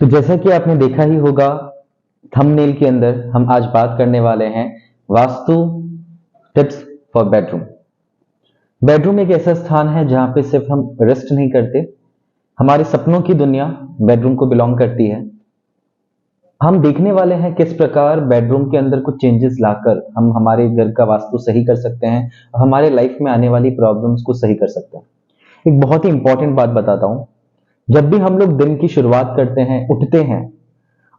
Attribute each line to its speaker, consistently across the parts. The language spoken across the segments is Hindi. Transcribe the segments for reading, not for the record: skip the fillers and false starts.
Speaker 1: तो जैसा कि आपने देखा ही होगा, थंबनेल के अंदर हम आज बात करने वाले हैं vastu tips for bedroom. Bedroom एक ऐसा स्थान है जहां पे सिर्फ हम रेस्ट नहीं करते, हमारे सपनों की दुनिया बेडरूम को बिलोंग करती है। हम देखने वाले हैं किस प्रकार बेडरूम के अंदर कुछ चेंजेस लाकर हम हमारे घर का वास्तु सही कर सकते हैं और हमारे लाइफ में आने वाली प्रॉब्लम्स को सही कर सकते हैं। एक बहुत ही इंपॉर्टेंट बात बताता हूँ। जब भी हम लोग दिन की शुरुआत करते हैं, उठते हैं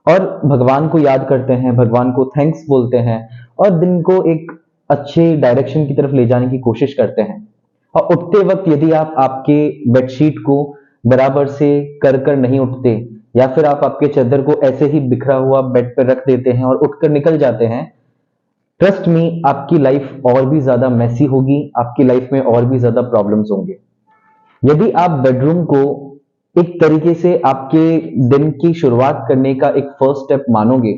Speaker 1: और भगवान को याद करते हैं, भगवान को थैंक्स बोलते हैं और दिन को एक अच्छे डायरेक्शन की तरफ ले जाने की कोशिश करते हैं, और उठते वक्त यदि आप आपके बेडशीट को बराबर से कर नहीं उठते, या फिर आप आपके चादर को ऐसे ही बिखरा हुआ बेड पर रख देते हैं और उठकर निकल जाते हैं, ट्रस्ट मी, आपकी लाइफ और भी ज्यादा मैसी होगी, आपकी लाइफ में और भी ज्यादा प्रॉब्लम्स होंगे। यदि आप बेडरूम को एक तरीके से आपके दिन की शुरुआत करने का एक फर्स्ट स्टेप मानोगे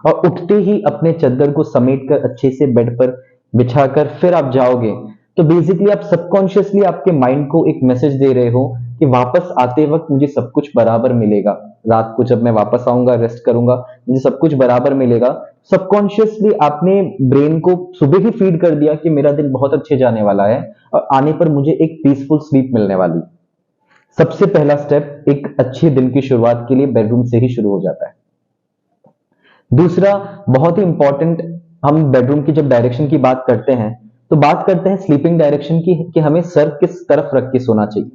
Speaker 1: और उठते ही अपने चादर को समेटकर अच्छे से बेड पर बिछाकर फिर आप जाओगे, तो बेसिकली आप सबकॉन्शियसली आपके माइंड को एक मैसेज दे रहे हो कि वापस आते वक्त मुझे सब कुछ बराबर मिलेगा। रात को जब मैं वापस आऊंगा, रेस्ट करूंगा, मुझे सब कुछ बराबर मिलेगा। सबकॉन्शियसली आपने ब्रेन को सुबह ही फीड कर दिया कि मेरा दिन बहुत अच्छे जाने वाला है और आने पर मुझे एक पीसफुल स्लीप मिलने वाली। सबसे पहला स्टेप एक अच्छे दिन की शुरुआत के लिए बेडरूम से ही शुरू हो जाता है। दूसरा, बहुत ही इंपॉर्टेंट, हम बेडरूम की जब डायरेक्शन की बात करते हैं तो बात करते हैं स्लीपिंग डायरेक्शन की, कि हमें सर किस तरफ रख के सोना चाहिए।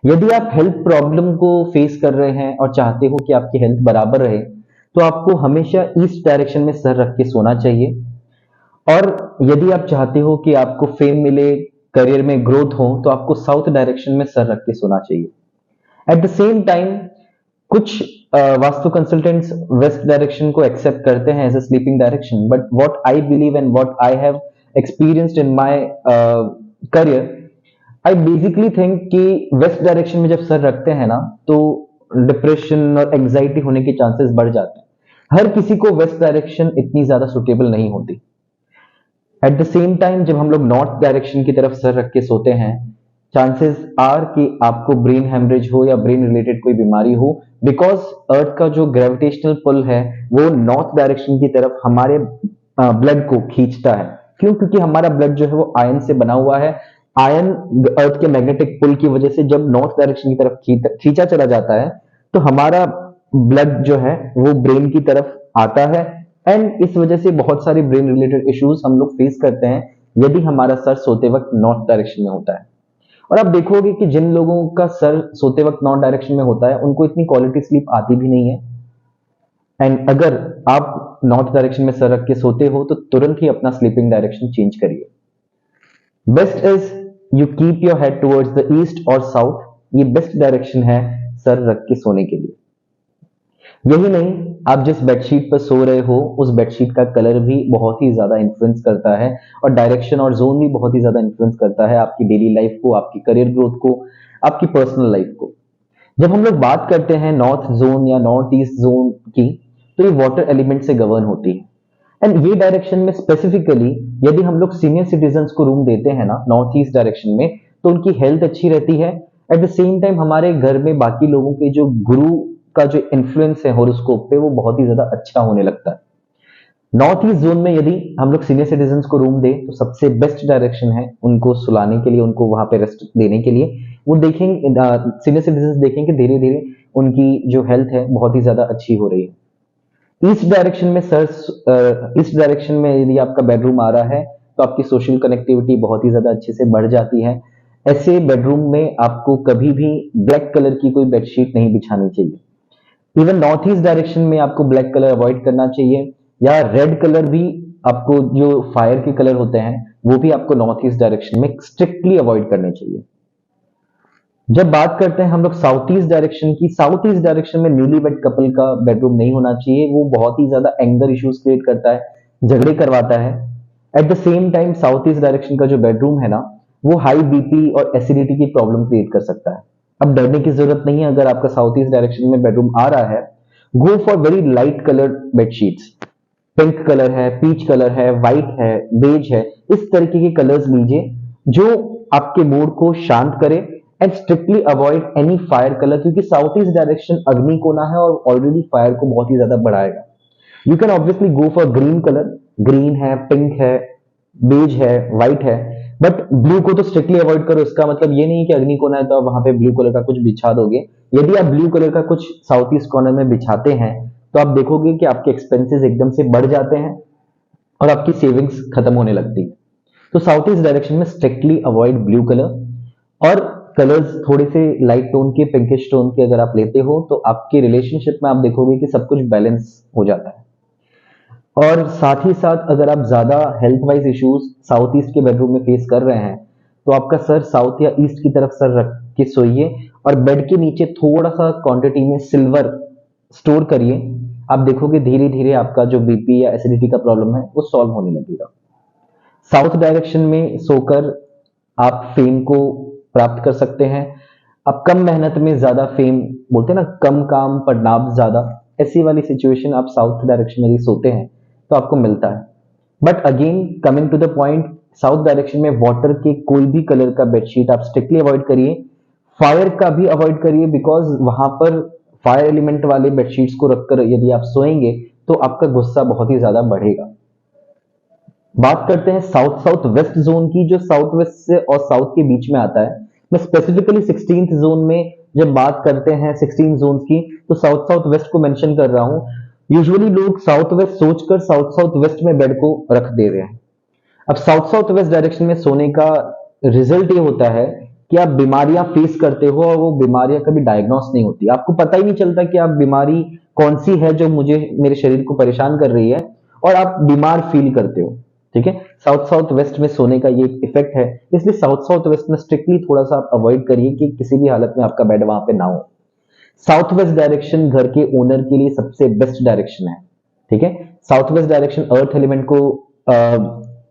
Speaker 1: यदि आप हेल्थ प्रॉब्लम को फेस कर रहे हैं और चाहते हो कि आपकी हेल्थ बराबर रहे, तो आपको हमेशा ईस्ट डायरेक्शन में सर रख के सोना चाहिए। और यदि आप चाहते हो कि आपको फेम मिले, करियर में ग्रोथ हो, तो आपको साउथ डायरेक्शन में सर रख के सोना चाहिए। एट द सेम टाइम कुछ वास्तु कंसल्टेंट्स वेस्ट डायरेक्शन को एक्सेप्ट करते हैं as a sleeping direction, but what I believe and what I have experienced in my career, I basically think कि वेस्ट डायरेक्शन में जब सर रखते हैं ना, तो डिप्रेशन और एंजाइटी होने के चांसेस बढ़ जाते हैं। हर किसी को वेस्ट डायरेक्शन इतनी ज्यादा सुटेबल नहीं होती। एट द सेम टाइम जब हम लोग नॉर्थ डायरेक्शन की तरफ सर रख के सोते हैं, चांसेस आर कि आपको ब्रेन हेमरेज हो या ब्रेन रिलेटेड कोई बीमारी हो, बिकॉज अर्थ का जो ग्रेविटेशनल पुल है वो नॉर्थ डायरेक्शन की तरफ हमारे ब्लड को खींचता है। क्यों? क्योंकि हमारा ब्लड जो है वो आयन से बना हुआ है। आयन अर्थ के मैग्नेटिक पुल की वजह से जब नॉर्थ डायरेक्शन की तरफ खींचा चला जाता है, तो हमारा ब्लड जो है वो ब्रेन की तरफ आता है। एंड इस वजह से बहुत सारे ब्रेन रिलेटेड इश्यूज हम लोग फेस करते हैं यदि हमारा सर सोते वक्त नॉर्थ डायरेक्शन में होता है। और आप देखोगे कि जिन लोगों का सर सोते वक्त नॉर्थ डायरेक्शन में होता है, उनको इतनी क्वालिटी स्लीप आती भी नहीं है। एंड अगर आप नॉर्थ डायरेक्शन में सर रख के सोते हो, तो तुरंत ही अपना स्लीपिंग डायरेक्शन चेंज करिए। Best is you keep your head towards the east और साउथ। ये बेस्ट डायरेक्शन है सर रख के सोने के लिए। यही नहीं, आप जिस बेडशीट पर सो रहे हो उस बेडशीट का कलर भी बहुत ही ज्यादा इन्फ्लुएंस करता है, और डायरेक्शन और जोन भी बहुत ही ज्यादा इन्फ्लुएंस करता है आपकी डेली लाइफ को, आपकी करियर ग्रोथ को, आपकी पर्सनल लाइफ को। जब हम लोग बात करते हैं नॉर्थ जोन या नॉर्थ ईस्ट जोन की, तो ये वाटर एलिमेंट से गवर्न होती है। एंड ये डायरेक्शन में स्पेसिफिकली यदि हम लोग सीनियर सिटीजन को रूम देते हैं ना नॉर्थ ईस्ट डायरेक्शन में, तो उनकी हेल्थ अच्छी रहती है। एट द सेम टाइम हमारे घर में बाकी लोगों के जो गुरु का जो इन्फ्लुएंस है हॉरोस्कोप पे, वो बहुत ही ज्यादा अच्छा होने लगता है। नॉर्थ ईस्ट जोन में यदि हम लोग सीनियर सिटीजन को रूम दें, तो सबसे बेस्ट डायरेक्शन है उनको सुलाने के लिए, उनको वहां पे रेस्ट देने के लिए। वो देखेंगे, सीनियर सिटीजन देखेंगे धीरे धीरे उनकी जो हेल्थ है बहुत ही ज्यादा अच्छी हो रही है। ईस्ट डायरेक्शन में ईस्ट डायरेक्शन में यदि आपका बेडरूम आ रहा है, तो आपकी सोशल कनेक्टिविटी बहुत ही ज्यादा अच्छे से बढ़ जाती है। ऐसे बेडरूम में आपको कभी भी ब्लैक कलर की कोई बेडशीट नहीं बिछानी चाहिए। इवन नॉर्थ ईस्ट डायरेक्शन में आपको ब्लैक कलर अवॉइड करना चाहिए, या रेड कलर भी, आपको जो फायर के कलर होते हैं वो भी आपको नॉर्थ ईस्ट डायरेक्शन में स्ट्रिक्टली अवॉइड करने चाहिए। जब बात करते हैं हम लोग साउथ ईस्ट डायरेक्शन की, साउथ ईस्ट डायरेक्शन में न्यूली वेड कपल का बेडरूम नहीं होना चाहिए। वो बहुत ही ज्यादा एंगर इश्यूज क्रिएट करता है, झगड़े करवाता है। At the same time south east direction का जो बेडरूम है ना, वो हाई बीपी और एसिडिटी की प्रॉब्लम क्रिएट कर सकता है। अब डरने की जरूरत नहीं है, अगर आपका साउथ ईस्ट डायरेक्शन में बेडरूम आ रहा है, go for very light colour bedsheets. Pink colour है, पीच कलर है, व्हाइट है, बेज है, इस तरीके के कलर्स लीजिए जो आपके मूड को शांत करे and strictly avoid any fire colour, क्योंकि साउथ ईस्ट डायरेक्शन अग्नि कोना है और ऑलरेडी फायर को बहुत ही ज्यादा बढ़ाएगा। You can obviously go for green colour, green है, पिंक है, बेज है, व्हाइट है, बट ब्लू को तो स्ट्रिक्टली अवॉइड करो। इसका मतलब ये नहीं कि अग्नि कोना है तो आप वहां पे ब्लू कलर का कुछ बिछा दोगे। यदि आप ब्लू कलर का कुछ साउथ ईस्ट कॉर्नर में बिछाते हैं तो आप देखोगे कि आपके एक्सपेंसेस एकदम से बढ़ जाते हैं और आपकी सेविंग्स खत्म होने लगती है। तो साउथ ईस्ट डायरेक्शन में स्ट्रिक्टली अवॉइड ब्लू कलर। और कलर्स थोड़े से लाइट टोन के, पिंकिश टोन के अगर आप लेते हो तो आपके रिलेशनशिप में आप देखोगे कि सब कुछ बैलेंस हो जाता है। और साथ ही साथ अगर आप ज्यादा health wise issues south east के बेडरूम में फेस कर रहे हैं तो आपका सर साउथ या ईस्ट की तरफ सर रख के सोइए और बेड के नीचे थोड़ा सा क्वांटिटी में सिल्वर स्टोर करिए। आप देखोगे धीरे धीरे आपका जो बीपी या एसिडिटी का प्रॉब्लम है वो सॉल्व होने लगेगा। साउथ डायरेक्शन में सोकर आप फेम को प्राप्त कर सकते हैं। आप कम मेहनत में ज्यादा फेम, बोलते हैं ना कम काम पर नाम ज्यादा, ऐसी वाली सिचुएशन आप साउथ डायरेक्शन में सोते हैं तो आपको मिलता है। But again coming to the point, south direction में वाटर के कोई भी कलर का बेडशीट आप स्ट्रिक्टली अवॉइड करिए। फायर का भी अवॉइड करिए, बिकॉज वहां पर फायर एलिमेंट वाले बेडशीट्स को रखकर यदि आप सोएंगे तो आपका गुस्सा बहुत ही ज्यादा बढ़ेगा। बात करते हैं साउथ साउथ वेस्ट जोन की, जो साउथ वेस्ट से और साउथ के बीच में आता है। मैं स्पेसिफिकली 16th जोन में जब बात करते हैं 16 जोन की तो साउथ साउथ वेस्ट को मेंशन कर रहा हूं। यूजुअली लोग साउथ वेस्ट सोचकर साउथ साउथ वेस्ट में बेड को रख दे रहे हैं। अब साउथ साउथ वेस्ट डायरेक्शन में सोने का रिजल्ट ये होता है कि आप बीमारियां फेस करते हो और वो बीमारियां कभी डायग्नोस नहीं होती। आपको पता ही नहीं चलता कि आप बीमारी कौन सी है जो मुझे मेरे शरीर को परेशान कर रही है, और आप बीमार फील करते हो। ठीक है, साउथ साउथ वेस्ट में सोने का ये इफेक्ट है, इसलिए साउथ साउथ वेस्ट में स्ट्रिक्टली थोड़ा सा आप अवॉइड करिए कि किसी भी हालत में आपका बेड वहां पे ना हो। साउथ वेस्ट डायरेक्शन घर के ओनर के लिए सबसे बेस्ट डायरेक्शन है। ठीक है, south west direction earth element को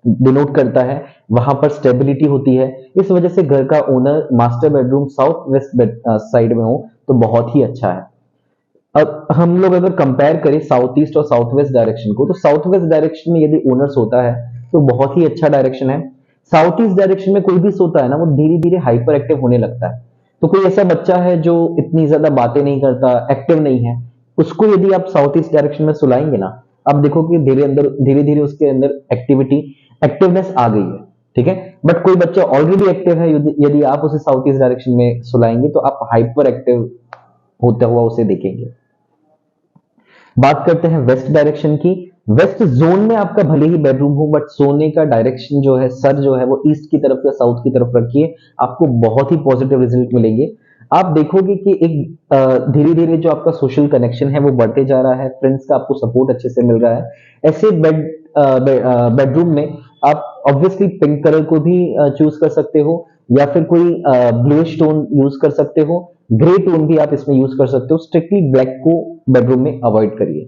Speaker 1: डिनोट करता है, वहां पर स्टेबिलिटी होती है। इस वजह से घर का owner master bedroom south west side में हो तो बहुत ही अच्छा है। अब हम लोग अगर कंपेयर करें साउथ ईस्ट और साउथ वेस्ट डायरेक्शन को, तो साउथ वेस्ट डायरेक्शन में यदि ओनर्स होता है तो बहुत ही अच्छा डायरेक्शन है। साउथ ईस्ट डायरेक्शन में कोई भी सोता है ना, वो धीरे धीरे हाइपर एक्टिव होने लगता है। तो कोई ऐसा बच्चा है जो इतनी ज्यादा बातें नहीं करता, एक्टिव नहीं है, उसको यदि आप साउथ ईस्ट डायरेक्शन में सुलाएंगे ना, आप देखो कि धीरे धीरे उसके अंदर एक्टिवनेस आ गई है। ठीक है, बट कोई बच्चा ऑलरेडी एक्टिव है, यदि आप उसे साउथ ईस्ट डायरेक्शन में सुलाएंगे तो आप हाइपर एक्टिव होता हुआ उसे देखेंगे। बात करते हैं वेस्ट डायरेक्शन की। वेस्ट जोन में आपका भले ही बेडरूम हो, बट सोने का डायरेक्शन जो है, सर जो है वो ईस्ट की तरफ या साउथ की तरफ रखिए, आपको बहुत ही पॉजिटिव रिजल्ट मिलेंगे। आप देखोगे कि एक धीरे धीरे जो आपका सोशल कनेक्शन है वो बढ़ते जा रहा है, फ्रेंड्स का आपको सपोर्ट अच्छे से मिल रहा है। ऐसे बेडरूम में आप ऑब्वियसली पिंक कलर को भी चूज कर सकते हो, या फिर कोई ब्लूइश टोन यूज कर सकते हो, ग्रे टोन भी आप इसमें यूज कर सकते हो। स्ट्रिक्टली ब्लैक को बेडरूम में अवॉइड करिए।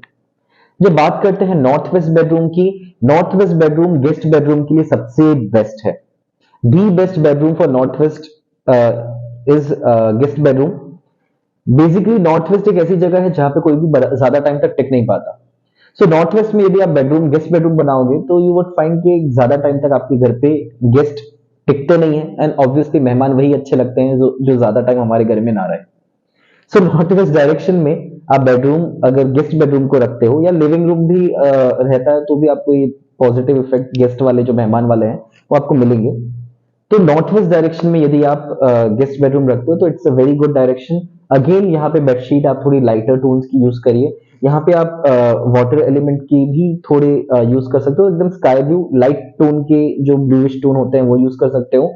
Speaker 1: जब बात करते हैं नॉर्थ वेस्ट बेडरूम की, north west bedroom guest bedroom के लिए सबसे बेस्ट है। The best bedroom for north west is guest bedroom. Basically north west एक ऐसी जगह है जहां पे कोई भी ज्यादा टाइम तक टिक नहीं पाता। सो नॉर्थ वेस्ट में यदि आप बेडरूम गेस्ट बेडरूम बनाओगे तो यू वुड फाइंड कि ज्यादा टाइम तक आपके घर पे गेस्ट टिकते नहीं है, एंड ऑब्वियसली मेहमान वही अच्छे लगते हैं जो ज्यादा टाइम हमारे घर में ना रहे। सो नॉर्थ वेस्ट डायरेक्शन में आप बेडरूम अगर गेस्ट बेडरूम को रखते हो या लिविंग रूम भी रहता है तो भी आपको ये पॉजिटिव इफेक्ट गेस्ट वाले जो मेहमान वाले हैं वो आपको मिलेंगे। तो नॉर्थ वेस्ट डायरेक्शन में यदि आप गेस्ट बेडरूम रखते हो तो it's a very good direction. Again यहाँ पे बेडशीट आप थोड़ी लाइटर टोन्स की यूज करिए। यहाँ पे आप वाटर एलिमेंट की भी थोड़े यूज कर सकते हो, एकदम स्काई ब्लू लाइट टोन के जो ब्लूइश टोन होते हैं वो यूज कर सकते हो।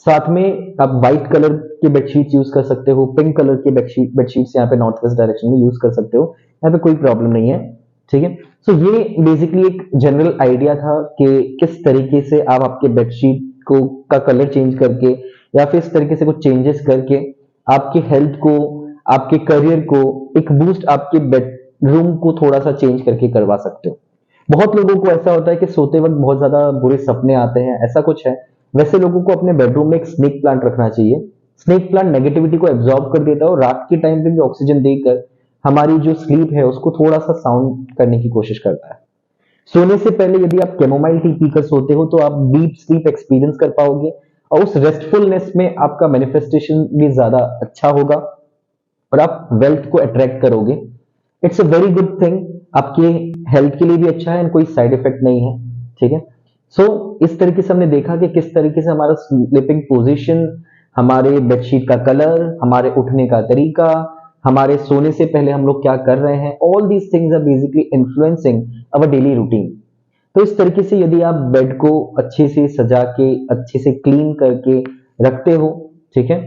Speaker 1: साथ में आप व्हाइट कलर के बेडशीट यूज कर सकते हो, पिंक कलर के बेडशीट्स यहाँ पे नॉर्थ वेस्ट डायरेक्शन में यूज कर सकते हो, यहाँ पे कोई प्रॉब्लम नहीं है। ठीक है, सो ये बेसिकली एक जनरल आइडिया था कि किस तरीके से आप आपके बेडशीट को का कलर चेंज करके या फिर इस तरीके से कुछ चेंजेस करके आपकी हेल्थ को, आपके करियर को एक बूस्ट आपके बेडरूम को थोड़ा सा चेंज करके करवा सकते हो। बहुत लोगों को ऐसा होता है कि सोते वक्त बहुत ज्यादा बुरे सपने आते हैं, ऐसा कुछ है। वैसे लोगों को अपने बेडरूम में एक स्नेक प्लांट रखना चाहिए। स्नेक प्लांट नेगेटिविटी को एब्जॉर्ब कर देता है और रात के टाइम पे भी ऑक्सीजन देकर हमारी जो स्लीप है उसको थोड़ा सा साउंड करने की कोशिश करता है। सोने से पहले यदि आप कैमोमाइल टी पीकर सोते हो तो आप डीप स्लीप एक्सपीरियंस कर पाओगे। और उस रेस्टफुलनेस में आपका मैनिफेस्टेशन भी ज्यादा अच्छा होगा और आप वेल्थ को अट्रैक्ट करोगे। It's a very good thing, आपके हेल्थ के लिए भी अच्छा है एंड कोई साइड इफेक्ट नहीं है। ठीक है, सो इस तरीके से हमने देखा कि किस तरीके से हमारा स्लीपिंग पोजीशन, हमारे बेडशीट का कलर, हमारे उठने का तरीका, हमारे सोने से पहले हम लोग क्या कर रहे हैं, all these things are basically influencing our daily routine. तो इस तरीके से यदि आप बेड को अच्छे से सजा के, अच्छे से क्लीन करके रखते हो, ठीक है,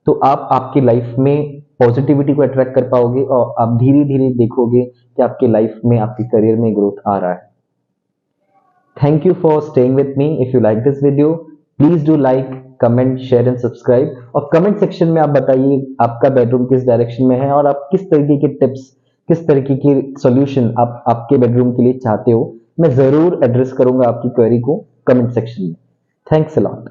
Speaker 1: तो आप आपकी लाइफ में पॉजिटिविटी को अट्रैक्ट कर पाओगे और आप धीरे धीरे देखोगे कि आपकी लाइफ में, आपके करियर में ग्रोथ आ रहा है। Thank you for staying with me. If you like this video, please do like, comment, share and subscribe. और कमेंट सेक्शन में आप बताइए आपका बेडरूम किस डायरेक्शन में है और आप किस तरीके के टिप्स, किस तरीके की सॉल्यूशन आप आपके बेडरूम के लिए चाहते हो। मैं जरूर एड्रेस करूंगा आपकी क्वेरी को कमेंट सेक्शन में। Thanks a lot.